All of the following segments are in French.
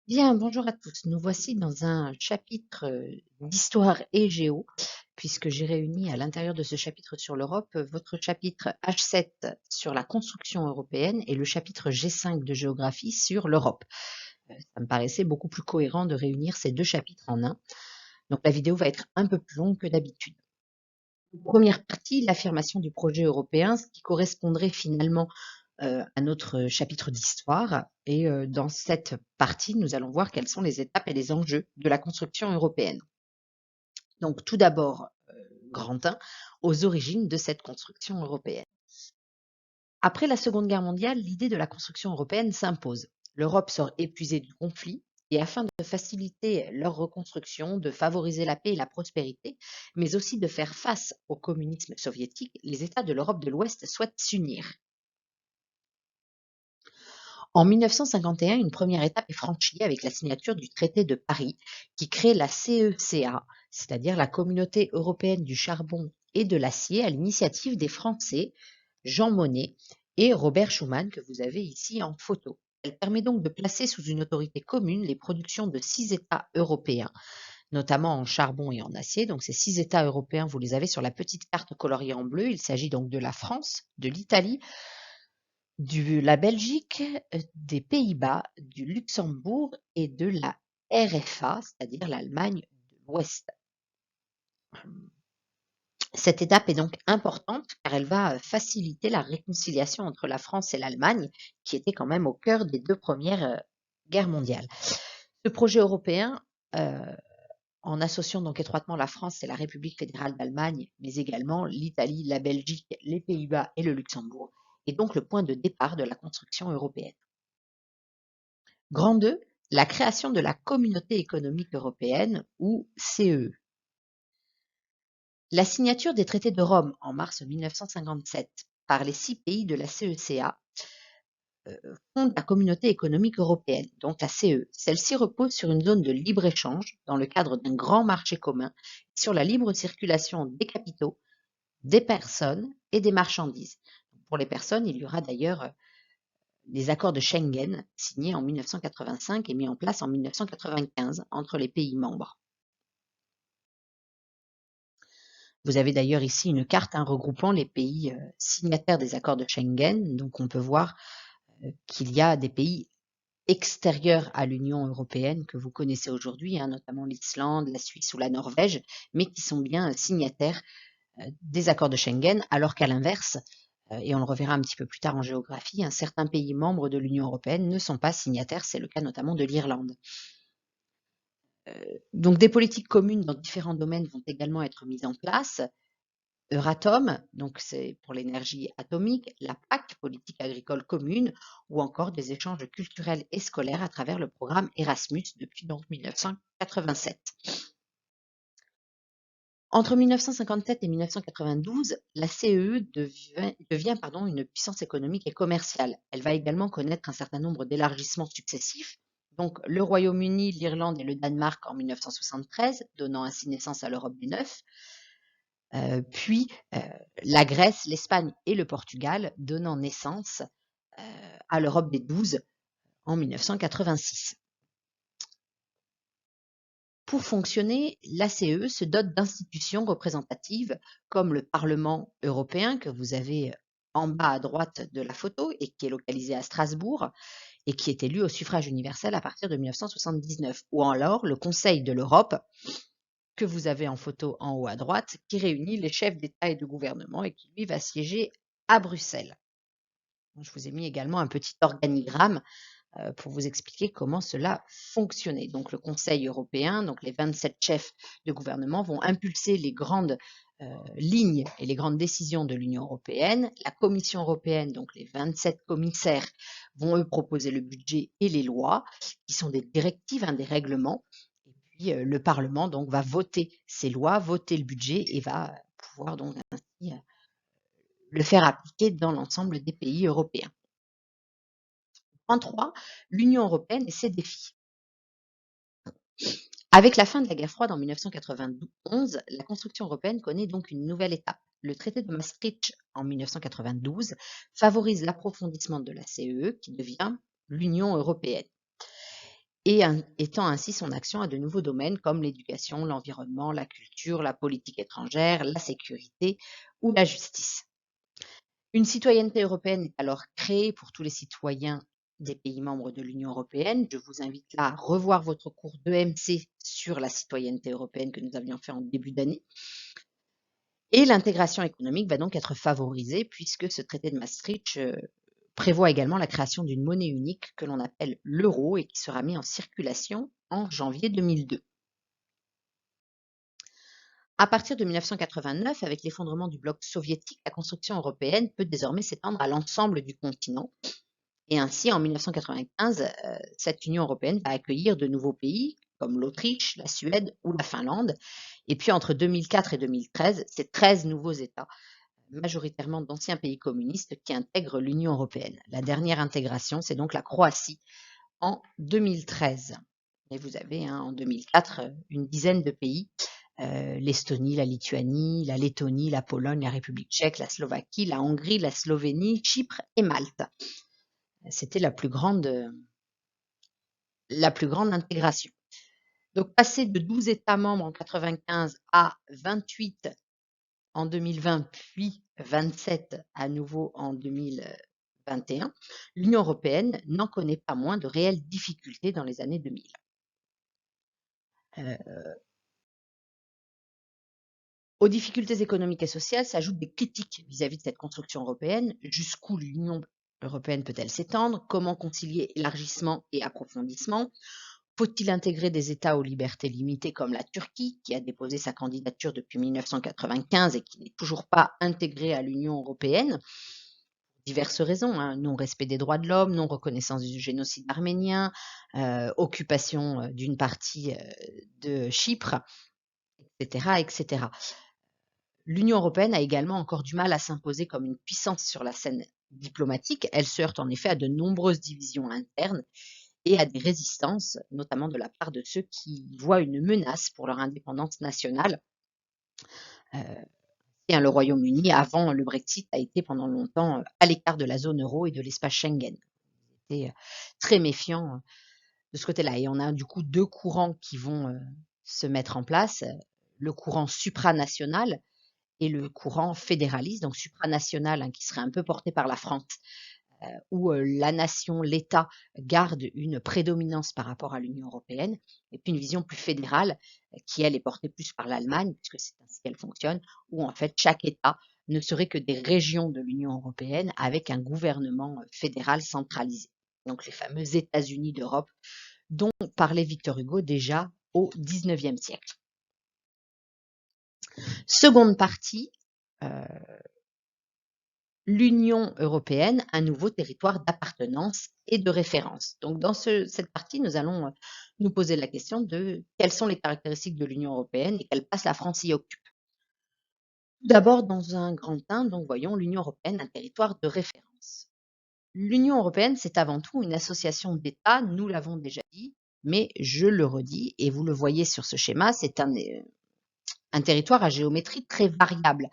Bien, bonjour à tous. Nous voici dans un chapitre d'histoire et géo, puisque j'ai réuni à l'intérieur de ce chapitre sur l'Europe votre chapitre H7 sur la construction européenne et le chapitre G5 de géographie sur l'Europe. Ça me paraissait beaucoup plus cohérent de réunir ces deux chapitres en un. Donc la vidéo va être un peu plus longue que d'habitude. Première partie, l'affirmation du projet européen, ce qui correspondrait finalement à notre chapitre d'histoire. Et dans cette partie, nous allons voir quelles sont les étapes et les enjeux de la construction européenne. Donc tout d'abord, grand 1, aux origines de cette construction européenne. Après la Seconde Guerre mondiale, l'idée de la construction européenne s'impose. L'Europe sort épuisée du conflit et afin de faciliter leur reconstruction, de favoriser la paix et la prospérité, mais aussi de faire face au communisme soviétique, les États de l'Europe de l'Ouest souhaitent s'unir. En 1951, une première étape est franchie avec la signature du traité de Paris qui crée la CECA, c'est-à-dire la Communauté européenne du charbon et de l'acier, à l'initiative des Français Jean Monnet et Robert Schuman, que vous avez ici en photo. Elle permet donc de placer sous une autorité commune les productions de 6 États européens, notamment en charbon et en acier. Donc ces 6 États européens, vous les avez sur la petite carte coloriée en bleu. Il s'agit donc de la France, de l'Italie, de la Belgique, des Pays-Bas, du Luxembourg et de la RFA, c'est-à-dire l'Allemagne de l'Ouest. Cette étape est donc importante car elle va faciliter la réconciliation entre la France et l'Allemagne, qui étaient quand même au cœur des deux premières guerres mondiales. Ce projet européen, en associant donc étroitement la France et la République fédérale d'Allemagne, mais également l'Italie, la Belgique, les Pays-Bas et le Luxembourg, est donc le point de départ de la construction européenne. Grand 2, la création de la Communauté économique européenne ou CE. La signature des traités de Rome en mars 1957 par les 6 pays de la CECA fonde la Communauté économique européenne, donc la CE. Celle-ci repose sur une zone de libre-échange dans le cadre d'un grand marché commun sur la libre circulation des capitaux, des personnes et des marchandises. Pour les personnes, il y aura d'ailleurs les accords de Schengen signés en 1985 et mis en place en 1995 entre les pays membres. Vous avez d'ailleurs ici une carte regroupant les pays signataires des accords de Schengen. Donc on peut voir qu'il y a des pays extérieurs à l'Union européenne que vous connaissez aujourd'hui, notamment l'Islande, la Suisse ou la Norvège, mais qui sont bien signataires des accords de Schengen, alors qu'à l'inverse, et on le reverra un petit peu plus tard en géographie, certains pays membres de l'Union européenne ne sont pas signataires, c'est le cas notamment de l'Irlande. Donc des politiques communes dans différents domaines vont également être mises en place. Euratom, donc c'est pour l'énergie atomique, la PAC, politique agricole commune, ou encore des échanges culturels et scolaires à travers le programme Erasmus depuis donc 1987. Entre 1957 et 1992, la CEE devient une puissance économique et commerciale. Elle va également connaître un certain nombre d'élargissements successifs, donc le Royaume-Uni, l'Irlande et le Danemark en 1973, donnant ainsi naissance à l'Europe des Neuf, puis la Grèce, l'Espagne et le Portugal, donnant naissance à l'Europe des 12 en 1986. Pour fonctionner, l'ACE se dote d'institutions représentatives comme le Parlement européen que vous avez en bas à droite de la photo et qui est localisé à Strasbourg et qui est élu au suffrage universel à partir de 1979, ou alors le Conseil de l'Europe que vous avez en photo en haut à droite, qui réunit les chefs d'État et de gouvernement et qui, lui, va siéger à Bruxelles. Je vous ai mis également un petit organigramme pour vous expliquer comment cela fonctionnait. Donc le Conseil européen, donc les 27 chefs de gouvernement vont impulser les grandes lignes et les grandes décisions de l'Union européenne. La Commission européenne, donc les 27 commissaires, vont eux proposer le budget et les lois, qui sont des directives, des règlements. Et puis le Parlement donc va voter ces lois, voter le budget et va pouvoir donc ainsi le faire appliquer dans l'ensemble des pays européens. En 3, l'Union européenne et ses défis. Avec la fin de la guerre froide en 1991, la construction européenne connaît donc une nouvelle étape. Le traité de Maastricht en 1992 favorise l'approfondissement de la CEE qui devient l'Union européenne. et étend ainsi son action à de nouveaux domaines comme l'éducation, l'environnement, la culture, la politique étrangère, la sécurité ou la justice. Une citoyenneté européenne est alors créée pour tous les citoyens des pays membres de l'Union européenne. Je vous invite là à revoir votre cours d'EMC sur la citoyenneté européenne que nous avions fait en début d'année. Et l'intégration économique va donc être favorisée puisque ce traité de Maastricht prévoit également la création d'une monnaie unique que l'on appelle l'euro et qui sera mis en circulation en janvier 2002. À partir de 1989, avec l'effondrement du bloc soviétique, la construction européenne peut désormais s'étendre à l'ensemble du continent. Et ainsi, en 1995, cette Union européenne va accueillir de nouveaux pays comme l'Autriche, la Suède ou la Finlande. Et puis entre 2004 et 2013, c'est 13 nouveaux États, majoritairement d'anciens pays communistes, qui intègrent l'Union européenne. La dernière intégration, c'est donc la Croatie en 2013. Et vous avez en 2004 une dizaine de pays, l'Estonie, la Lituanie, la Lettonie, la Pologne, la République tchèque, la Slovaquie, la Hongrie, la Slovénie, Chypre et Malte. C'était la plus grande intégration. Donc, passer de 12 États membres en 1995 à 28 en 2020, puis 27 à nouveau en 2021, l'Union européenne n'en connaît pas moins de réelles difficultés dans les années 2000. Aux difficultés économiques et sociales s'ajoutent des critiques vis-à-vis de cette construction européenne. Jusqu'où l'Union européenne peut-elle s'étendre? Comment concilier élargissement et approfondissement? Faut-il intégrer des États aux libertés limitées comme la Turquie, qui a déposé sa candidature depuis 1995 et qui n'est toujours pas intégrée à l'Union européenne? Diverses raisons, non-respect des droits de l'homme, non-reconnaissance du génocide arménien, occupation d'une partie de Chypre, etc., etc. L'Union européenne a également encore du mal à s'imposer comme une puissance sur la scène diplomatique. Elle se heurte en effet à de nombreuses divisions internes et à des résistances, notamment de la part de ceux qui voient une menace pour leur indépendance nationale. Le Royaume-Uni, avant le Brexit, a été pendant longtemps à l'écart de la zone euro et de l'espace Schengen. Il était très méfiant de ce côté-là. Et on a du coup deux courants qui vont se mettre en place. Le courant supranational et le courant fédéraliste, donc supranational, qui serait un peu porté par la France, où la nation, l'État garde une prédominance par rapport à l'Union européenne, et puis une vision plus fédérale qui, elle, est portée plus par l'Allemagne, puisque c'est ainsi qu'elle fonctionne, où en fait chaque État ne serait que des régions de l'Union européenne avec un gouvernement fédéral centralisé. Donc les fameux États-Unis d'Europe dont parlait Victor Hugo déjà au XIXe siècle. Seconde partie, l'Union européenne, un nouveau territoire d'appartenance et de référence. Donc dans cette partie, nous allons nous poser la question de quelles sont les caractéristiques de l'Union européenne et quelle place la France y occupe. Tout d'abord, dans un grand 1, donc voyons l'Union européenne, un territoire de référence. L'Union européenne, c'est avant tout une association d'États, nous l'avons déjà dit, mais je le redis, et vous le voyez sur ce schéma, c'est un territoire à géométrie très variable,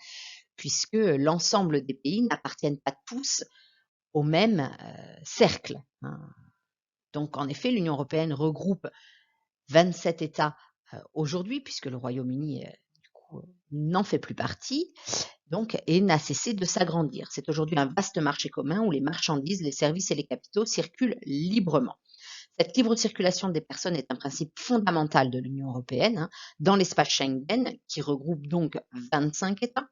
puisque l'ensemble des pays n'appartiennent pas tous au même cercle. Donc, en effet, l'Union européenne regroupe 27 États aujourd'hui, puisque le Royaume-Uni n'en fait plus partie, donc, et n'a cessé de s'agrandir. C'est aujourd'hui un vaste marché commun où les marchandises, les services et les capitaux circulent librement. Cette libre circulation des personnes est un principe fondamental de l'Union européenne, dans l'espace Schengen, qui regroupe donc 25 États.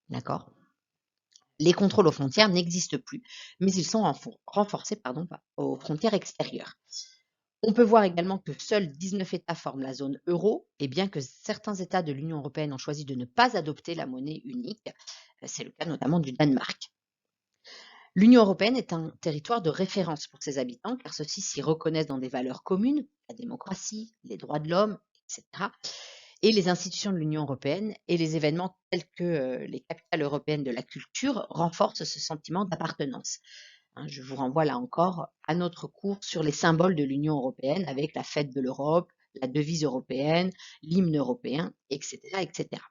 D'accord ? Les contrôles aux frontières n'existent plus, mais ils sont renforcés aux frontières extérieures. On peut voir également que seuls 19 États forment la zone euro, et bien que certains États de l'Union européenne ont choisi de ne pas adopter la monnaie unique, c'est le cas notamment du Danemark. L'Union européenne est un territoire de référence pour ses habitants, car ceux-ci s'y reconnaissent dans des valeurs communes, la démocratie, les droits de l'homme, etc. Et les institutions de l'Union européenne et les événements tels que les capitales européennes de la culture renforcent ce sentiment d'appartenance. Je vous renvoie là encore à notre cours sur les symboles de l'Union européenne avec la fête de l'Europe, la devise européenne, l'hymne européen, etc., etc.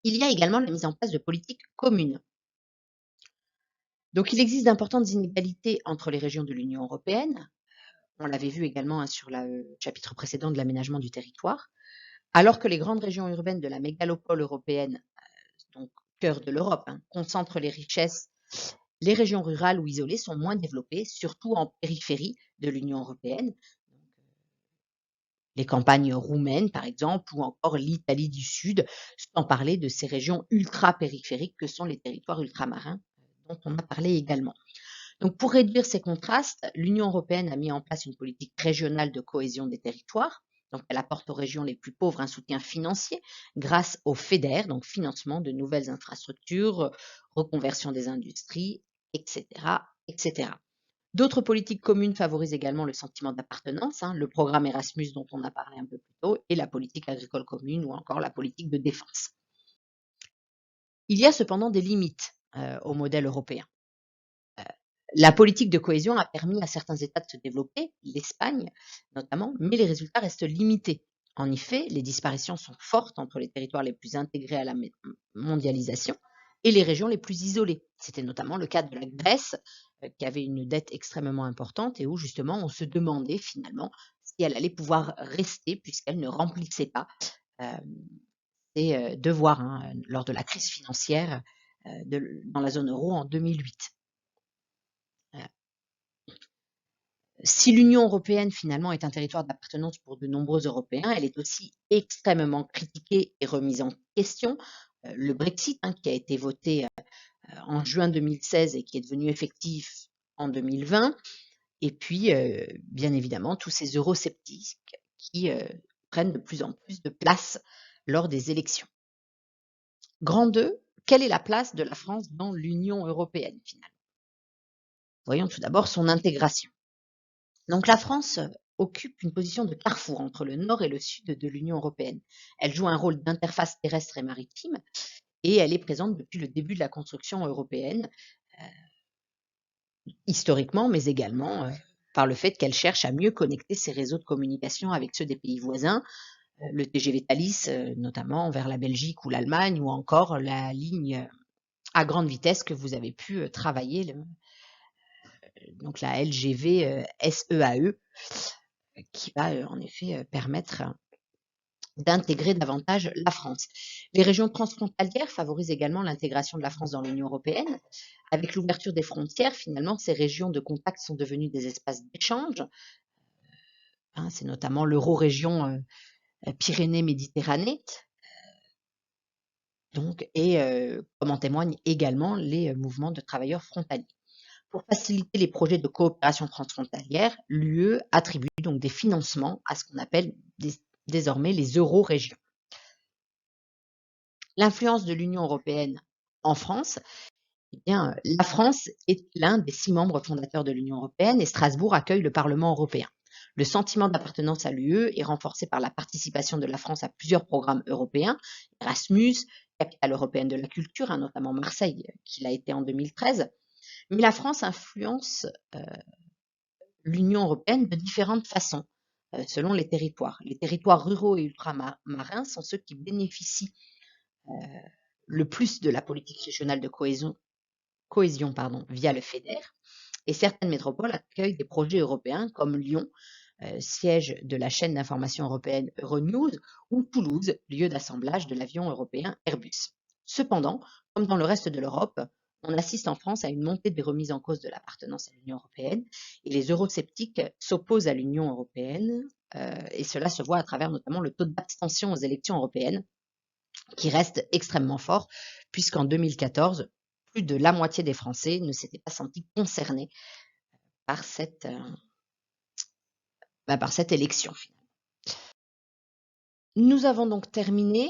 Il y a également la mise en place de politiques communes. Donc il existe d'importantes inégalités entre les régions de l'Union européenne. On l'avait vu également sur le chapitre précédent de l'aménagement du territoire. Alors que les grandes régions urbaines de la mégalopole européenne, donc cœur de l'Europe, concentrent les richesses, les régions rurales ou isolées sont moins développées, surtout en périphérie de l'Union européenne. Les campagnes roumaines, par exemple, ou encore l'Italie du Sud, sans parler de ces régions ultra-périphériques que sont les territoires ultramarins, dont on a parlé également. Donc, pour réduire ces contrastes, l'Union européenne a mis en place une politique régionale de cohésion des territoires. Donc, elle apporte aux régions les plus pauvres un soutien financier grâce au FEDER, donc financement de nouvelles infrastructures, reconversion des industries, etc., etc. D'autres politiques communes favorisent également le sentiment d'appartenance, le programme Erasmus dont on a parlé un peu plus tôt, et la politique agricole commune ou encore la politique de défense. Il y a cependant des limites au modèle européen. La politique de cohésion a permis à certains États de se développer, l'Espagne notamment, mais les résultats restent limités. En effet, les disparitions sont fortes entre les territoires les plus intégrés à la mondialisation et les régions les plus isolées. C'était notamment le cas de la Grèce, qui avait une dette extrêmement importante et où justement on se demandait finalement si elle allait pouvoir rester puisqu'elle ne remplissait pas ses devoirs lors de la crise financière dans la zone euro en 2008. Si l'Union européenne, finalement, est un territoire d'appartenance pour de nombreux Européens, elle est aussi extrêmement critiquée et remise en question. Le Brexit, qui a été voté en juin 2016 et qui est devenu effectif en 2020, et puis, bien évidemment, tous ces eurosceptiques qui prennent de plus en plus de place lors des élections. Grand 2, quelle est la place de la France dans l'Union européenne, finalement? Voyons tout d'abord son intégration. Donc la France occupe une position de carrefour entre le nord et le sud de l'Union européenne. Elle joue un rôle d'interface terrestre et maritime et elle est présente depuis le début de la construction européenne, historiquement, mais également par le fait qu'elle cherche à mieux connecter ses réseaux de communication avec ceux des pays voisins, le TGV Thalys notamment vers la Belgique ou l'Allemagne, ou encore la ligne à grande vitesse que vous avez pu travailler, donc la LGV SEAE, qui va en effet permettre d'intégrer davantage la France. Les régions transfrontalières favorisent également l'intégration de la France dans l'Union européenne. Avec l'ouverture des frontières, finalement, ces régions de contact sont devenues des espaces d'échange. C'est notamment l'eurorégion Pyrénées-Méditerranée. Et comme en témoignent également les mouvements de travailleurs frontaliers. Pour faciliter les projets de coopération transfrontalière, l'UE attribue donc des financements à ce qu'on appelle désormais les eurorégions. L'influence de l'Union européenne en France, la France est l'un des 6 membres fondateurs de l'Union européenne et Strasbourg accueille le Parlement européen. Le sentiment d'appartenance à l'UE est renforcé par la participation de la France à plusieurs programmes européens, Erasmus, Capitale européenne de la culture, notamment Marseille, qui l'a été en 2013. Mais la France influence l'Union européenne de différentes façons, selon les territoires. Les territoires ruraux et ultramarins sont ceux qui bénéficient le plus de la politique régionale de cohésion via le FEDER, et certaines métropoles accueillent des projets européens comme Lyon, siège de la chaîne d'information européenne Euronews, ou Toulouse, lieu d'assemblage de l'avion européen Airbus. Cependant, comme dans le reste de l'Europe, on assiste en France à une montée des remises en cause de l'appartenance à l'Union européenne, et les eurosceptiques s'opposent à l'Union européenne, et cela se voit à travers notamment le taux d'abstention aux élections européennes, qui reste extrêmement fort, puisqu'en 2014, plus de la moitié des Français ne s'étaient pas sentis concernés par cette élection. Nous avons donc terminé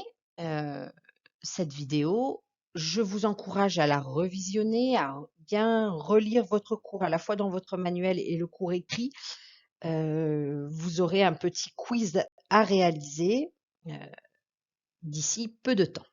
cette vidéo. Je vous encourage à la revisionner, à bien relire votre cours, à la fois dans votre manuel et le cours écrit. Vous aurez un petit quiz à réaliser d'ici peu de temps.